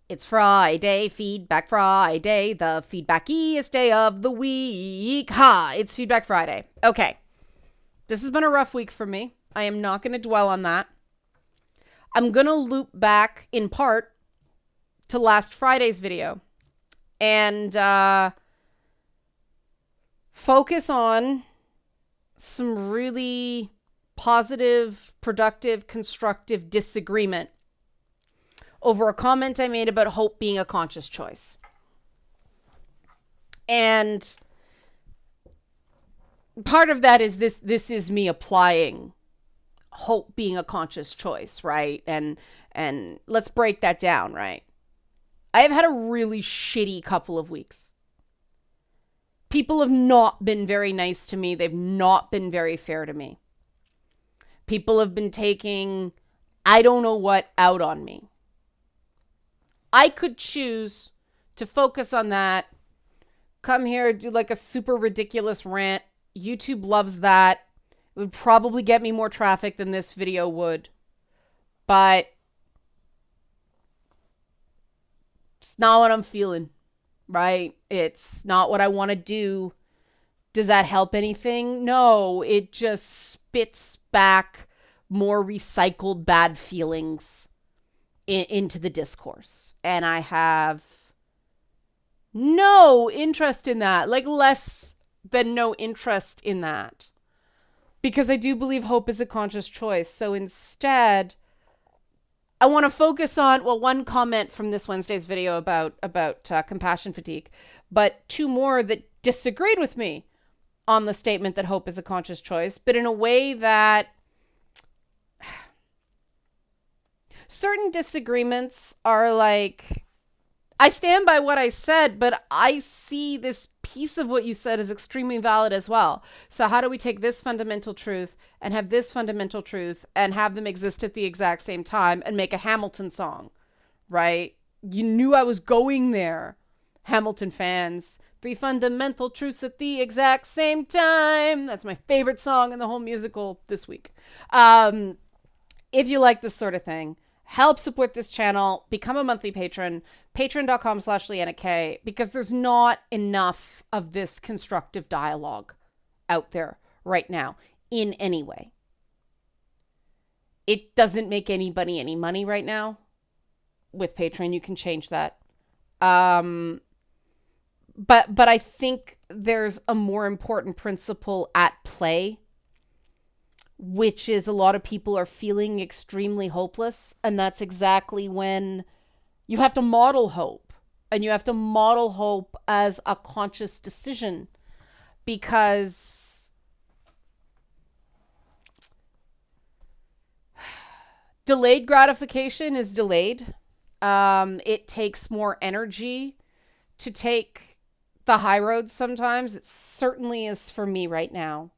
It's Friday, Feedback Friday, the feedbackiest day of the week. Ha, it's Feedback Friday. Okay, this has been a rough week for me. I am not going to dwell on that. I'm going to loop back in part to last Friday's video and focus on some really positive, productive, constructive disagreement over a comment I made about hope being a conscious choice. And part of that is this is me applying hope being a conscious choice, right? And let's break that down, right? I have had a really shitty couple of weeks. People have not been very nice to me. They've not been very fair to me. People have been taking I don't know what out on me. I could choose to focus on that, come here, do like a super ridiculous rant. YouTube loves that. It would probably get me more traffic than this video would. But it's not what I'm feeling, right? It's not what I want to do. Does that help anything? No, it just spits back more recycled bad feelings into the discourse. And I have no interest in that, like less than no interest in that, because I do believe hope is a conscious choice. So instead, I want to focus on, well, one comment from this Wednesday's video about compassion fatigue, but two more that disagreed with me on the statement that hope is a conscious choice, but in a way that certain disagreements are like, I stand by what I said, but I see this piece of what you said as extremely valid as well. So how do we take this fundamental truth and have this fundamental truth and have them exist at the exact same time and make a Hamilton song, right? You knew I was going there, Hamilton fans. 3 fundamental truths at the exact same time. That's my favorite song in the whole musical this week. If you like this sort of thing, help support this channel, become a monthly patron, patreon.com/LeannaK, because there's not enough of this constructive dialogue out there right now in any way. It doesn't make anybody any money right now. With Patreon, you can change that. But I think there's a more important principle at play, which is a lot of people are feeling extremely hopeless. And that's exactly when you have to model hope. And you have to model hope as a conscious decision, because delayed gratification is delayed. It takes more energy to take the high road sometimes. It certainly is for me right now.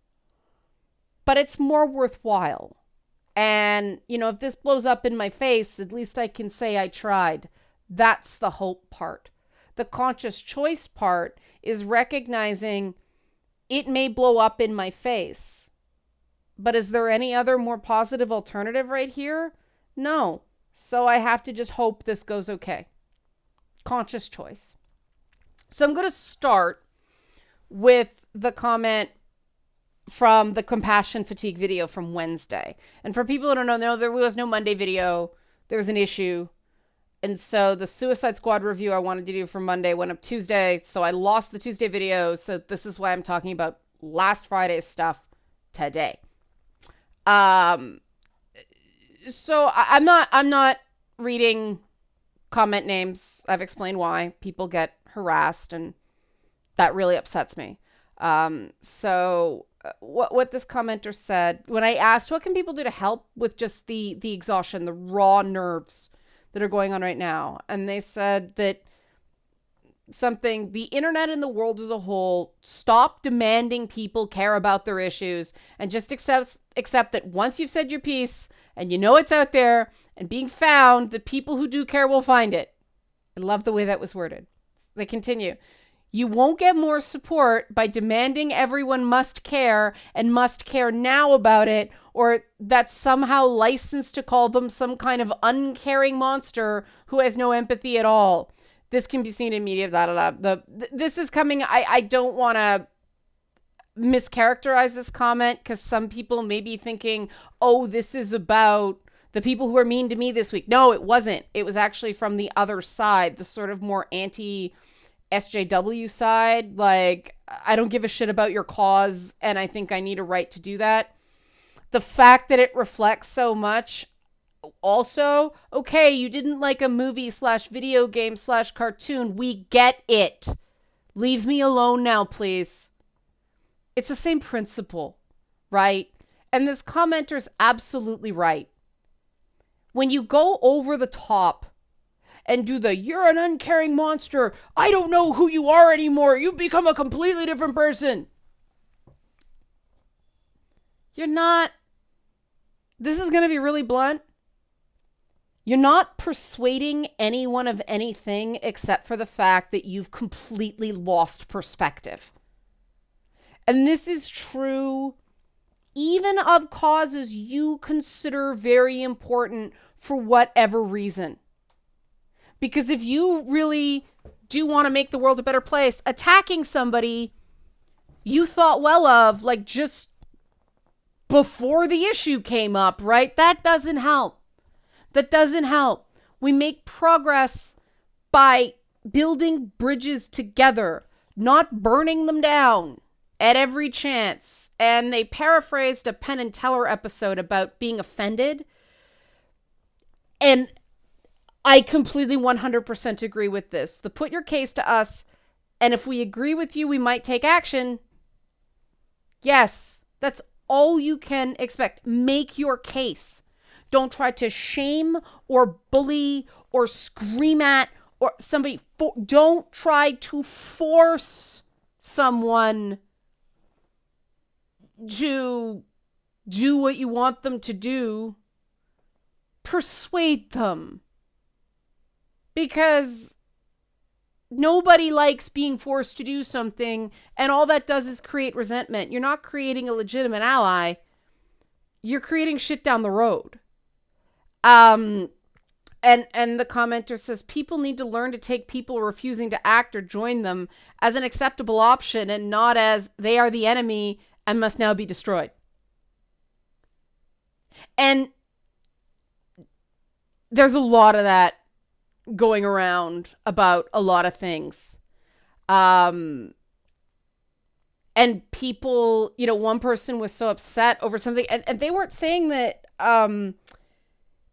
But it's more worthwhile. And, you know, if this blows up in my face, at least I can say I tried. That's the hope part. The conscious choice part is recognizing it may blow up in my face. But is there any other more positive alternative right here? No. So I have to just hope this goes okay. Conscious choice. So I'm going to start with the comment from the compassion fatigue video from Wednesday. And for people who don't know, there was no Monday video. There was an issue. And so the Suicide Squad review I wanted to do for Monday went up Tuesday. So I lost the Tuesday video. So this is why I'm talking about last Friday's stuff today. So I'm not reading comment names. I've explained why people get harassed, and that really upsets me. So what this commenter said, when I asked what can people do to help with just the exhaustion, the raw nerves that are going on right now, and they said that something, the internet and the world as a whole, stop demanding people care about their issues and just accept that once you've said your piece and you know it's out there and being found, the people who do care will find it. I love the way that was worded. They continue. You won't get more support by demanding everyone must care and must care now about it, or that's somehow licensed to call them some kind of uncaring monster who has no empathy at all. This can be seen in media, This is coming. I don't want to mischaracterize this comment because some people may be thinking, oh, this is about the people who are mean to me this week. No, it wasn't. It was actually from the other side, the sort of more anti-SJW side. Like, I don't give a shit about your cause, and I think I need a right to do that. The fact that it reflects so much, also, okay, you didn't like a movie / video game / cartoon. We get it. Leave me alone now, please. It's the same principle, right? And this commenter's absolutely right. When you go over the top and do the, you're an uncaring monster, I don't know who you are anymore, you've become a completely different person. You're not, this is going to be really blunt. You're not persuading anyone of anything except for the fact that you've completely lost perspective. And this is true even of causes you consider very important for whatever reason. Because if you really do want to make the world a better place, attacking somebody you thought well of, like just before the issue came up, right? That doesn't help. That doesn't help. We make progress by building bridges together, not burning them down at every chance. And they paraphrased a Penn and Teller episode about being offended. And I completely 100% agree with this. The put your case to us, and if we agree with you, we might take action. Yes, that's all you can expect. Make your case. Don't try to shame or bully or scream at or somebody. Don't try to force someone to do what you want them to do. Persuade them. Because nobody likes being forced to do something, and all that does is create resentment. You're not creating a legitimate ally. You're creating shit down the road. And the commenter says, people need to learn to take people refusing to act or join them as an acceptable option and not as they are the enemy and must now be destroyed. And there's a lot of that going around about a lot of things. And people, one person was so upset over something, and they weren't saying that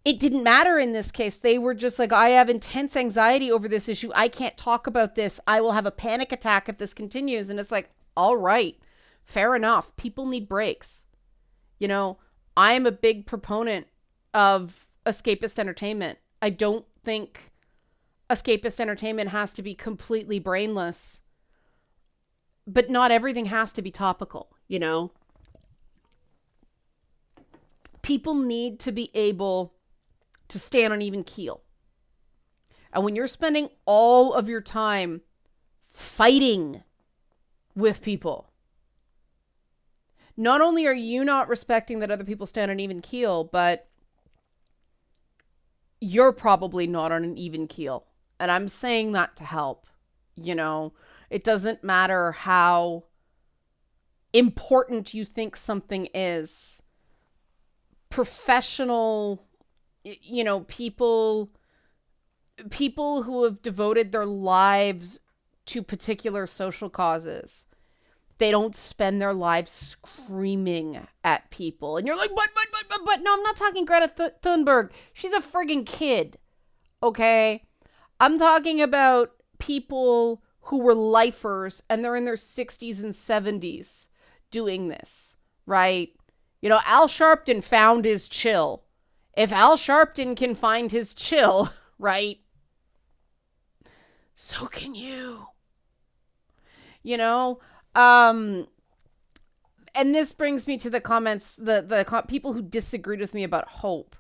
it didn't matter in this case. They were just like, I have intense anxiety over this issue. I can't talk about this. I will have a panic attack if this continues. And it's like, all right, fair enough. People need breaks. I am a big proponent of escapist entertainment. I don't think escapist entertainment has to be completely brainless, but not everything has to be topical, People need to be able to stand on even keel. And when you're spending all of your time fighting with people, not only are you not respecting that other people stand on even keel, but you're probably not on an even keel. And I'm saying that to help. It doesn't matter how important you think something is. Professional, people who have devoted their lives to particular social causes, they don't spend their lives screaming at people. And you're like, but, no, I'm not talking Greta Thunberg. She's a friggin' kid. Okay? I'm talking about people who were lifers and they're in their 60s and 70s doing this, right? Al Sharpton found his chill. If Al Sharpton can find his chill, right? So can you. And this brings me to the comments, the people who disagreed with me about hope.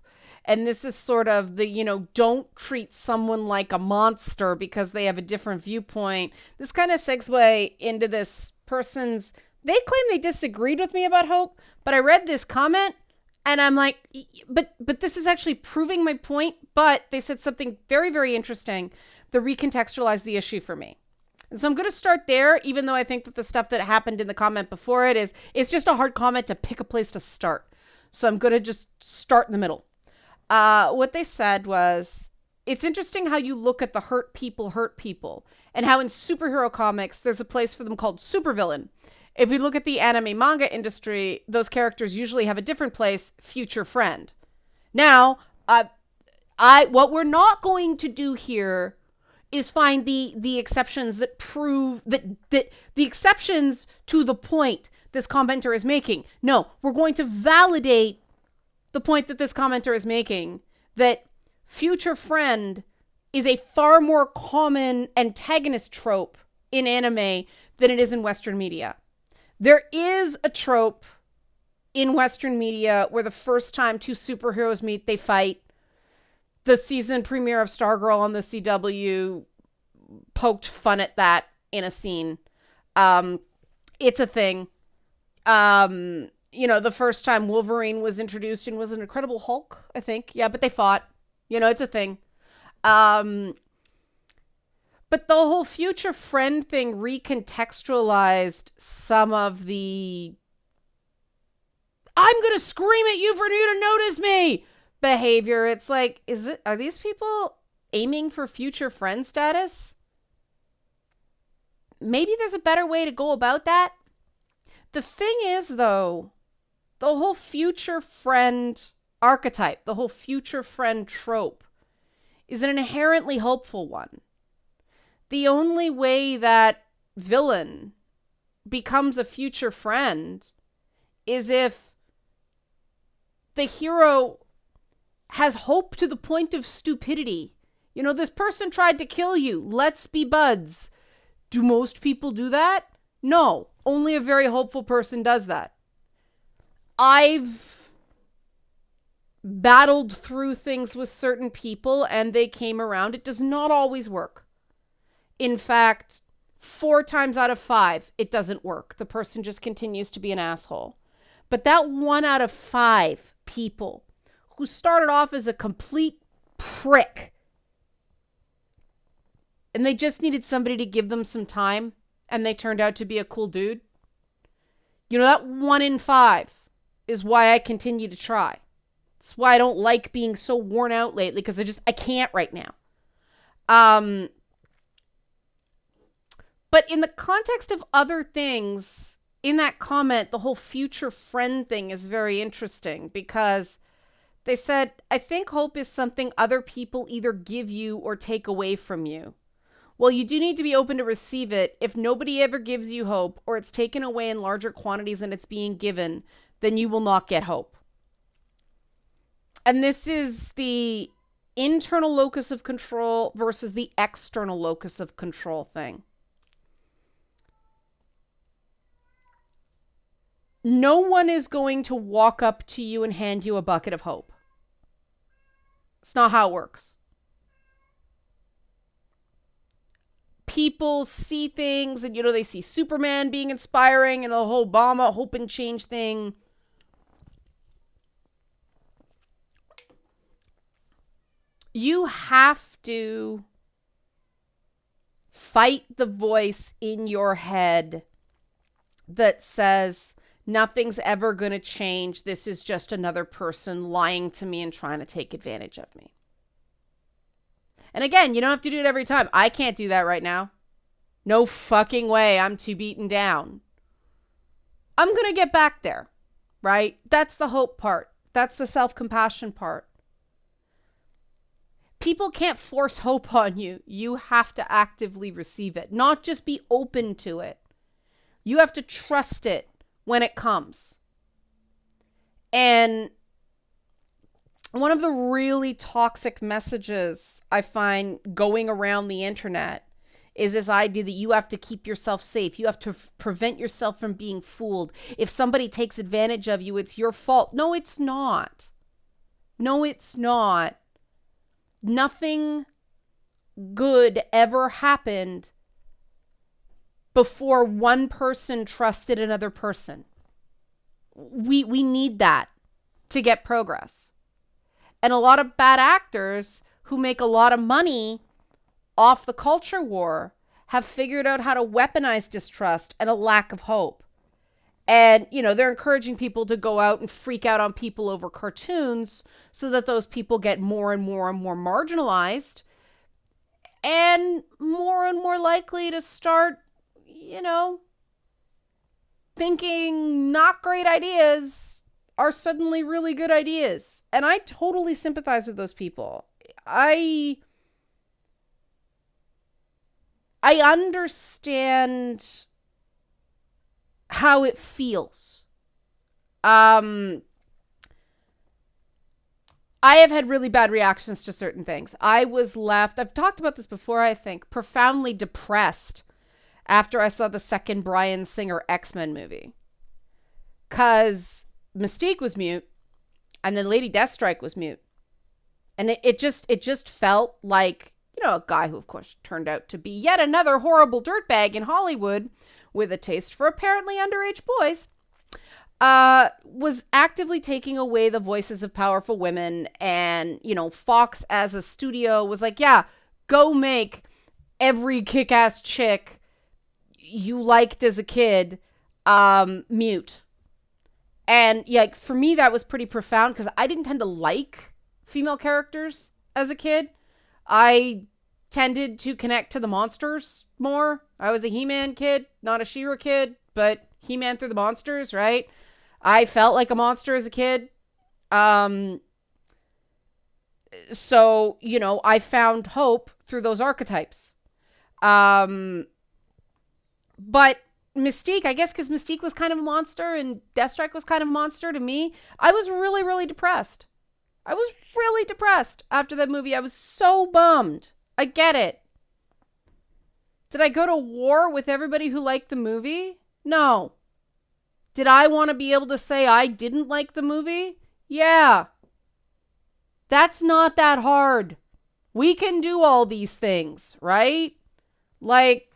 And this is sort of the, don't treat someone like a monster because they have a different viewpoint. This kind of segue into this person's, they claim they disagreed with me about hope, but I read this comment And I'm like, but this is actually proving my point. But they said something very, very interesting that recontextualized the issue for me. And so I'm going to start there, even though I think that the stuff that happened in the comment before it's just a hard comment to pick a place to start. So I'm going to just start in the middle. What they said was, it's interesting how you look at the hurt people, and how in superhero comics, there's a place for them called supervillain. If we look at the anime manga industry, those characters usually have a different place, future friend. Now, what we're not going to do here is find the exceptions that prove that the exceptions to the point this commenter is making. No, we're going to validate the point that this commenter is making, that future friend is a far more common antagonist trope in anime than it is in Western media. There is a trope in Western media where the first time two superheroes meet, they fight. The season premiere of Stargirl on the CW poked fun at that in a scene. It's a thing. The first time Wolverine was introduced and was an Incredible Hulk, I think. Yeah, but they fought. It's a thing. But the whole future friend thing recontextualized some of the I'm going to scream at you for you to notice me behavior. It's like, are these people aiming for future friend status? Maybe there's a better way to go about that. The thing is, though, the whole future friend archetype, the whole future friend trope is an inherently hopeful one. The only way that villain becomes a future friend is if the hero has hope to the point of stupidity. This person tried to kill you. Let's be buds. Do most people do that? No, only a very hopeful person does that. I've battled through things with certain people and they came around. It does not always work. In fact, 4 times out of 5, it doesn't work. The person just continues to be an asshole. But that 1 out of 5 people who started off as a complete prick and they just needed somebody to give them some time and they turned out to be a cool dude. That 1 in 5 is why I continue to try. It's why I don't like being so worn out lately, because I can't right now. But in the context of other things, in that comment, the whole future friend thing is very interesting because they said, I think hope is something other people either give you or take away from you. Well, you do need to be open to receive it. If nobody ever gives you hope or it's taken away in larger quantities than it's being given, then you will not get hope. And this is the internal locus of control versus the external locus of control thing. No one is going to walk up to you and hand you a bucket of hope. It's not how it works. People see things and, they see Superman being inspiring and the whole Obama hope and change thing. You have to fight the voice in your head that says, nothing's ever going to change. This is just another person lying to me and trying to take advantage of me. And again, you don't have to do it every time. I can't do that right now. No fucking way. I'm too beaten down. I'm going to get back there, right? That's the hope part. That's the self-compassion part. People can't force hope on you. You have to actively receive it, not just be open to it. You have to trust it when it comes. And one of the really toxic messages I find going around the internet is this idea that you have to keep yourself safe. You have to prevent yourself from being fooled. If somebody takes advantage of you, it's your fault. No, it's not. No, it's not. Nothing good ever happened before one person trusted another person. We need that. to get progress. And a lot of bad actors who make a lot of money off the culture war have figured out how to weaponize distrust and a lack of hope. And, they're encouraging people to go out and freak out on people over cartoons so that those people get more and more and more marginalized and more likely to start, thinking not great ideas are suddenly really good ideas. And I totally sympathize with those people. I understand how it feels. I have had really bad reactions to certain things. I was left, I've talked about this before, I think, profoundly depressed after I saw the second Bryan Singer X-Men movie. Because Mystique was mute, and then Lady Deathstrike was mute. And it just felt like, a guy who, of course, turned out to be yet another horrible dirtbag in Hollywood with a taste for apparently underage boys, was actively taking away the voices of powerful women. And, Fox as a studio was like, yeah, go make every kick-ass chick you liked as a kid mute. And yeah, for me, that was pretty profound because I didn't tend to like female characters as a kid. I tended to connect to the monsters more. I was a He-Man kid, not a She-Ra kid, but He-Man through the monsters, right? I felt like a monster as a kid. So, I found hope through those archetypes. But Mystique, I guess because Mystique was kind of a monster and Deathstrike was kind of a monster to me, I was really, really depressed. I was really depressed after that movie. I was so bummed. I get it. Did I go to war with everybody who liked the movie? No. Did I want to be able to say I didn't like the movie? Yeah. That's not that hard. We can do all these things, right? Like,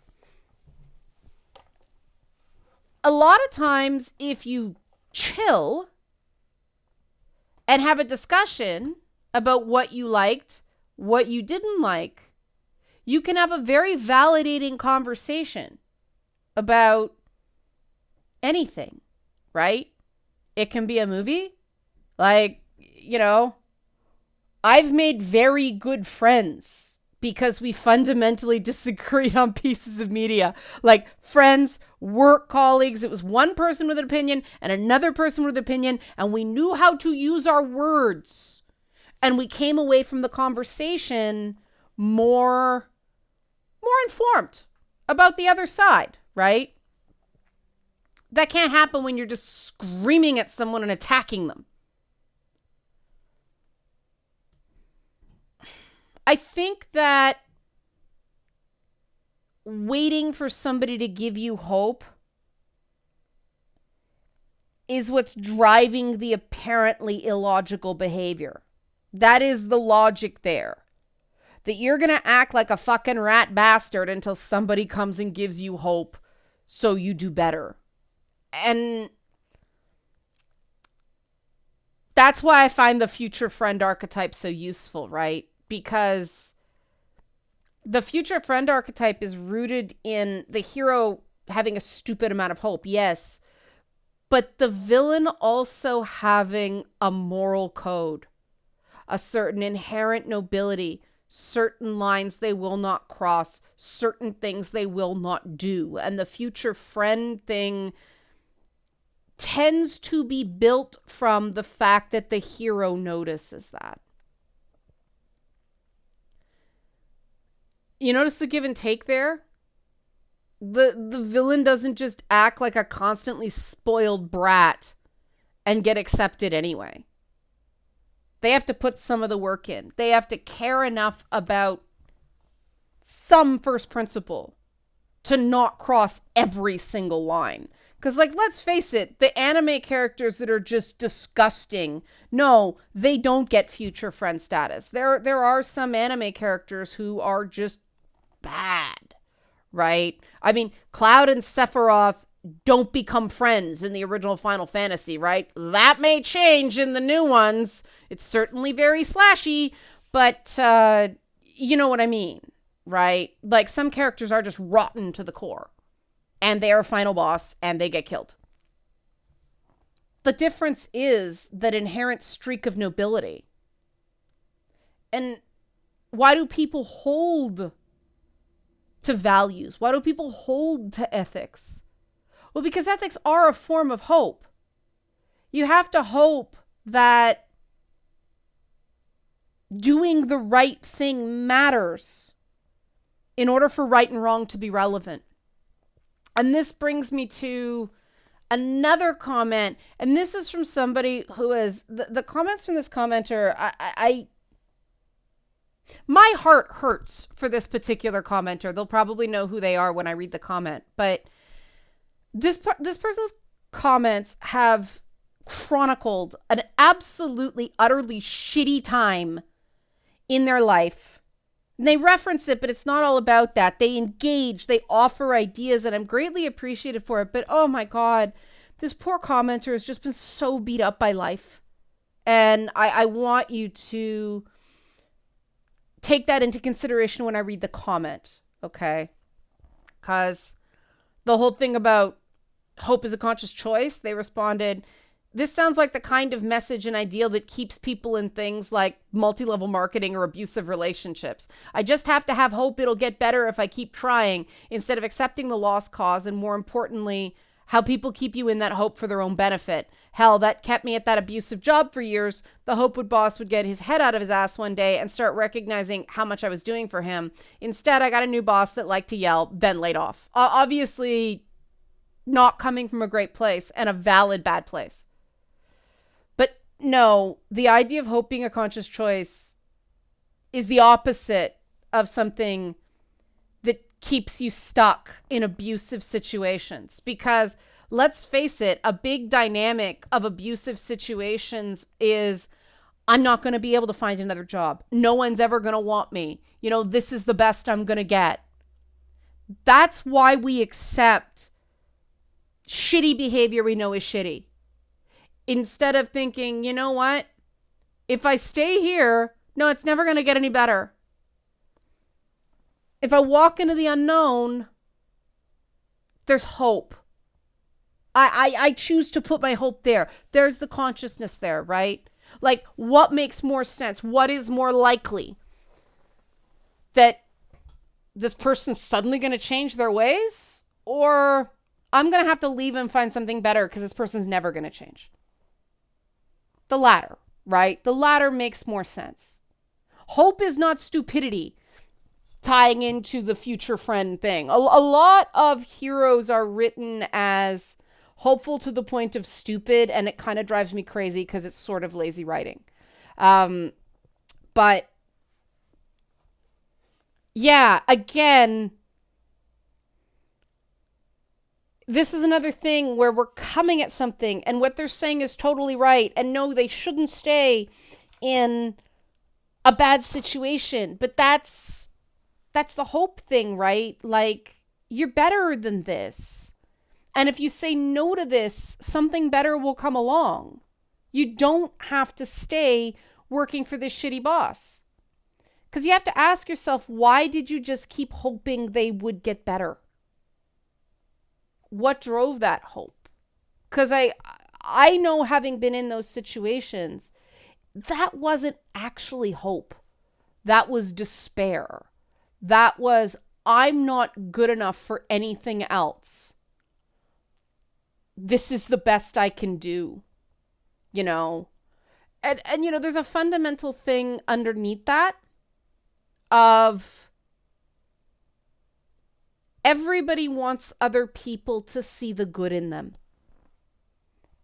a lot of times, if you chill and have a discussion about what you liked, what you didn't like, you can have a very validating conversation about anything, right? It can be a movie. Like, I've made very good friends because we fundamentally disagreed on pieces of media, like friends, work colleagues. It was one person with an opinion and another person with an opinion, and we knew how to use our words. And we came away from the conversation more informed about the other side, right? That can't happen when you're just screaming at someone and attacking them. I think that waiting for somebody to give you hope is what's driving the apparently illogical behavior. That is the logic there. That you're going to act like a fucking rat bastard until somebody comes and gives you hope so you do better. And that's why I find the future friend archetype so useful, right? Because the future friend archetype is rooted in the hero having a stupid amount of hope, yes, but the villain also having a moral code, a certain inherent nobility, certain lines they will not cross, certain things they will not do. And the future friend thing tends to be built from the fact that the hero notices that. You notice the give and take there? The villain doesn't just act like a constantly spoiled brat and get accepted anyway. They have to put some of the work in. They have to care enough about some first principle to not cross every single line. Because, let's face it, the anime characters that are just disgusting, no, they don't get future friend status. There are some anime characters who are just bad, right? I mean, Cloud and Sephiroth don't become friends in the original Final Fantasy, right? That may change in the new ones. It's certainly very slashy, but you know what I mean, right? Like some characters are just rotten to the core and they are a final boss and they get killed. The difference is that inherent streak of nobility. And why do people hold to values? Why do people hold to ethics? Well, because ethics are a form of hope. You have to hope that doing the right thing matters in order for right and wrong to be relevant. And this brings me to another comment, and this is from somebody who is, the comments from this commenter, my heart hurts for this particular commenter. They'll probably know who they are when I read the comment, but this person's comments have chronicled an absolutely, utterly shitty time in their life. And they reference it, but it's not all about that. They engage, they offer ideas, and I'm greatly appreciated for it. But oh my God, this poor commenter has just been so beat up by life. And I want you to take that into consideration when I read the comment, okay? Because the whole thing about hope is a conscious choice, they responded, this sounds like the kind of message and ideal that keeps people in things like multi-level marketing or abusive relationships. I just have to have hope it'll get better if I keep trying, instead of accepting the lost cause, and more importantly, how people keep you in that hope for their own benefit. Hell, that kept me at that abusive job for years. The Hopewood boss would get his head out of his ass one day and start recognizing how much I was doing for him. Instead, I got a new boss that liked to yell, then laid off. Obviously not coming from a great place and a valid bad place. But no, the idea of hope being a conscious choice is the opposite of something that keeps you stuck in abusive situations. Because let's face it, a big dynamic of abusive situations is, I'm not going to be able to find another job. No one's ever going to want me. You know, this is the best I'm going to get. That's why we accept shitty behavior we know is shitty. Instead of thinking, you know what? If I stay here, no, it's never going to get any better. If I walk into the unknown, there's hope. I choose to put my hope there. There's the consciousness there, right? Like, what makes more sense? What is more likely? That this person's suddenly going to change their ways? Or I'm going to have to leave and find something better because this person's never going to change? The latter, right? The latter makes more sense. Hope is not stupidity. Tying into the future friend thing. A lot of heroes are written as hopeful to the point of stupid, and it kind of drives me crazy because it's sort of lazy writing. But yeah, again, this is another thing where we're coming at something and what they're saying is totally right. And no, they shouldn't stay in a bad situation. But that's the hope thing, right? Like, you're better than this. And if you say no to this, something better will come along. You don't have to stay working for this shitty boss. Because you have to ask yourself, why did you just keep hoping they would get better? What drove that hope? Because I know, having been in those situations, that wasn't actually hope. That was despair. That was, I'm not good enough for anything else. This is the best I can do, you know? And you know, there's a fundamental thing underneath that of everybody wants other people to see the good in them.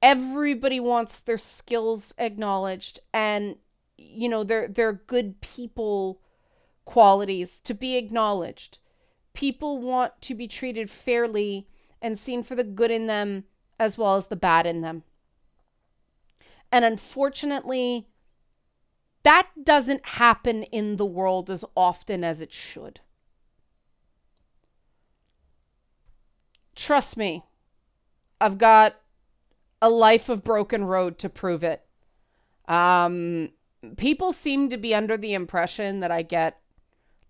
Everybody wants their skills acknowledged and, you know, their good people qualities to be acknowledged. People want to be treated fairly and seen for the good in them as well as the bad in them. And unfortunately, that doesn't happen in the world as often as it should. Trust me, I've got a life of broken road to prove it. Um, People seem to be under the impression that I get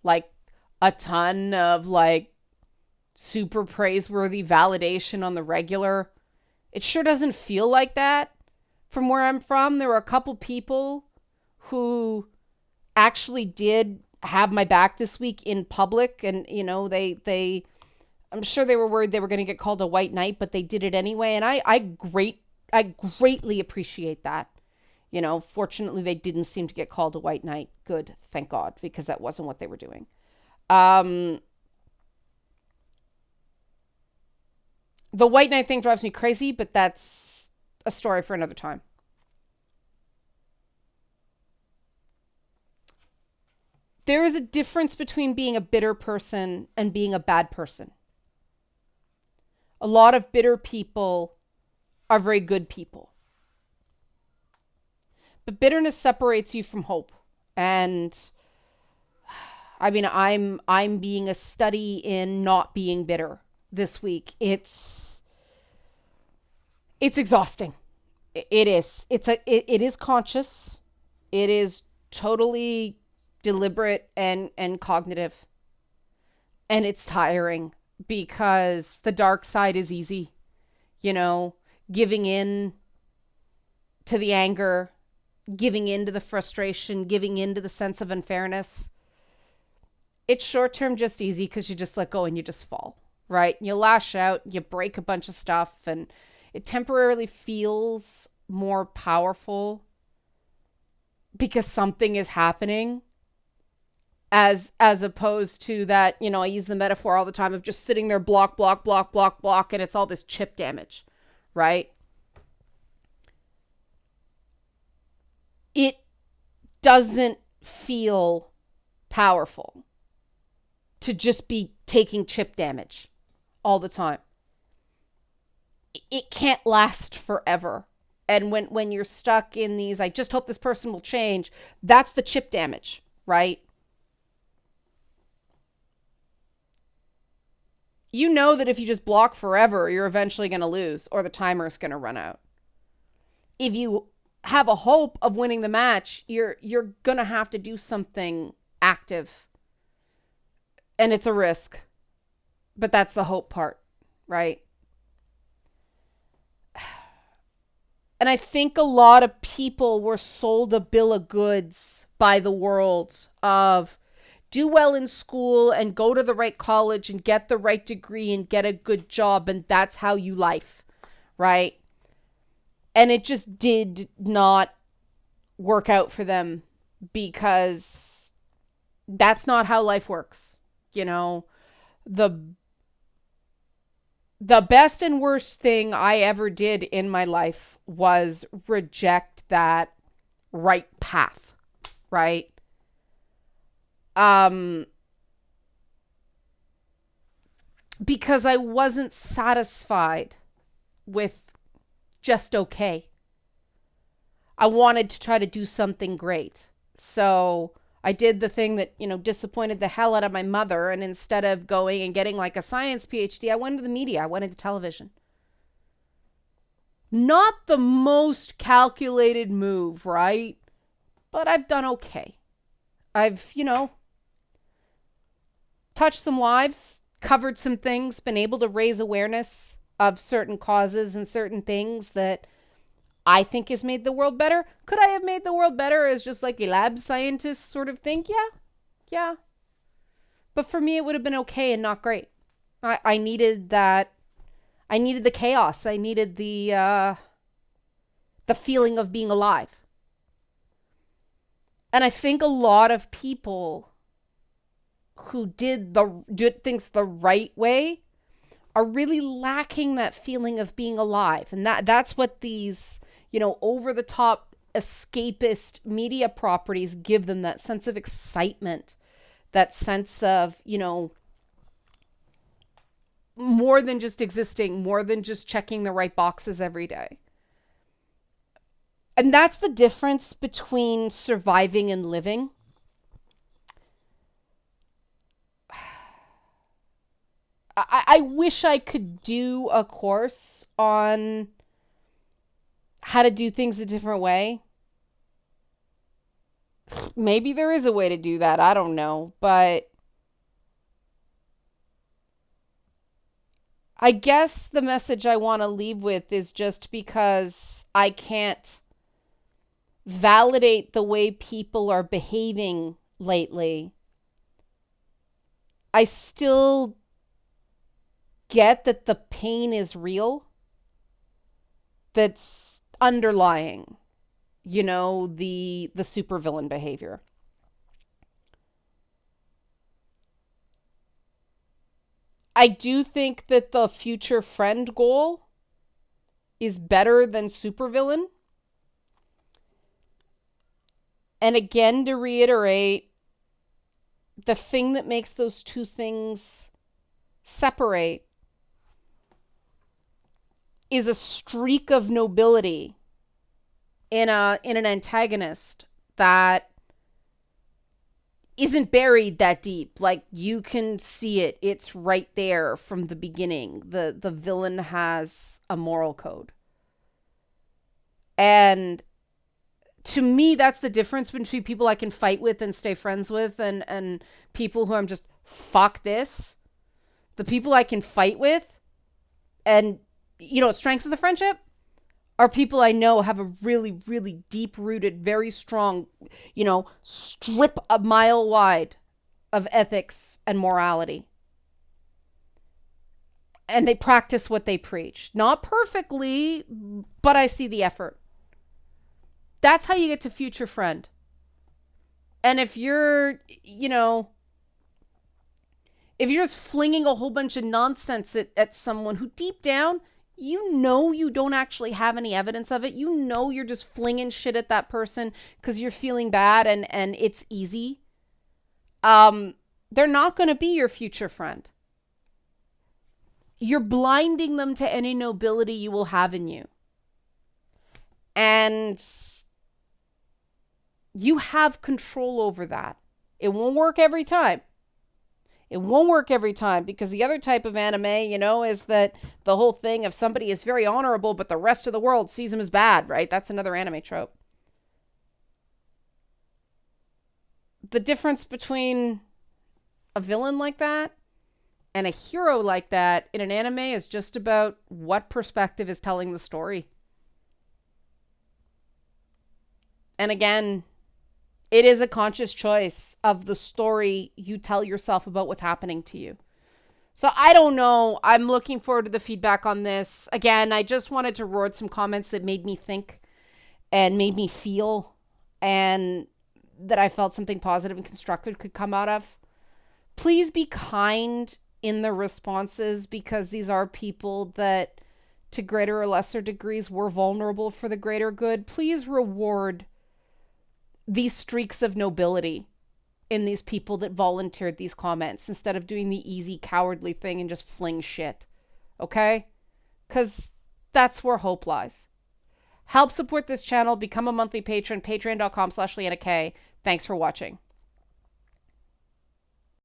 like a ton of like super praiseworthy validation on the regular. It sure doesn't feel like that from where I'm from. There were a couple people who actually did have my back this week in public, and they I'm sure they were worried they were going to get called a white knight, but they did it anyway, and I greatly appreciate that. Fortunately they didn't seem to get called a white knight. Good, thank God, because that wasn't what they were doing. The white knight thing drives me crazy, but that's a story for another time. There is a difference between being a bitter person and being a bad person. A lot of bitter people are very good people. But bitterness separates you from hope. And I mean, I'm being a study in not being bitter this week. It's exhausting. It is. It is conscious. It is totally deliberate and cognitive. And it's tiring because the dark side is easy. Giving in to the anger, giving in to the frustration, giving in to the sense of unfairness. It's short term just easy because you just let go and you just fall, right? You lash out, you break a bunch of stuff, and it temporarily feels more powerful because something is happening as opposed to that, I use the metaphor all the time of just sitting there block, block, block, block, block, and it's all this chip damage, right? It doesn't feel powerful to just be taking chip damage all the time. It can't last forever. And when you're stuck in these, I just hope this person will change, that's the chip damage, right? You know that if you just block forever, you're eventually going to lose or the timer is going to run out. If you have a hope of winning the match, you're going to have to do something active. And it's a risk. But that's the hope part, right? And I think a lot of people were sold a bill of goods by the world of do well in school and go to the right college and get the right degree and get a good job, and that's how you life, right? And it just did not work out for them because that's not how life works. The best and worst thing I ever did in my life was reject that right path, right? Because I wasn't satisfied with just okay. I wanted to try to do something great. So I did the thing that, disappointed the hell out of my mother. And instead of going and getting like a science PhD, I went into the media. I went into television. Not the most calculated move, right? But I've done okay. I've, touched some lives, covered some things, been able to raise awareness of certain causes and certain things that I think has made the world better. Could I have made the world better as just like a lab scientist sort of thing? Yeah. But for me, it would have been okay and not great. I needed that. I needed the chaos. I needed the feeling of being alive. And I think a lot of people who did things the right way are really lacking that feeling of being alive. And that's what these, over the top escapist media properties give them, that sense of excitement, that sense of, more than just existing, more than just checking the right boxes every day. And that's the difference between surviving and living. I wish I could do a course on how to do things a different way. Maybe there is a way to do that. I don't know. But I guess the message I want to leave with is just because I can't validate the way people are behaving lately, I still get that the pain is real, that's underlying, the supervillain behavior. I do think that the future friend goal is better than supervillain. And again, to reiterate, the thing that makes those two things separate is a streak of nobility in an antagonist that isn't buried that deep. Like, you can see it. It's right there from the beginning. The villain has a moral code. And to me, that's the difference between people I can fight with and stay friends with and people who I'm just, fuck this. The people I can fight with and, strengths of the friendship are people I know have a really, really deep-rooted, very strong, strip a mile wide of ethics and morality. And they practice what they preach. Not perfectly, but I see the effort. That's how you get to future friend. And if you're, if you're just flinging a whole bunch of nonsense at someone who deep down, you don't actually have any evidence of it. You're just flinging shit at that person because you're feeling bad and it's easy. They're not going to be your future friend. You're blinding them to any nobility you will have in you. And you have control over that. It won't work every time. It won't work every time because the other type of anime, is that the whole thing of somebody is very honorable, but the rest of the world sees him as bad, right? That's another anime trope. The difference between a villain like that and a hero like that in an anime is just about what perspective is telling the story. And again, it is a conscious choice of the story you tell yourself about what's happening to you. So I don't know. I'm looking forward to the feedback on this. Again, I just wanted to read some comments that made me think and made me feel, and that I felt something positive and constructive could come out of. Please be kind in the responses because these are people that to greater or lesser degrees were vulnerable for the greater good. Please reward these streaks of nobility in these people that volunteered these comments instead of doing the easy cowardly thing and just fling shit. Okay? Because that's where hope lies. Help support this channel. Become a monthly patron. Patreon.com/LeannaK. Thanks for watching.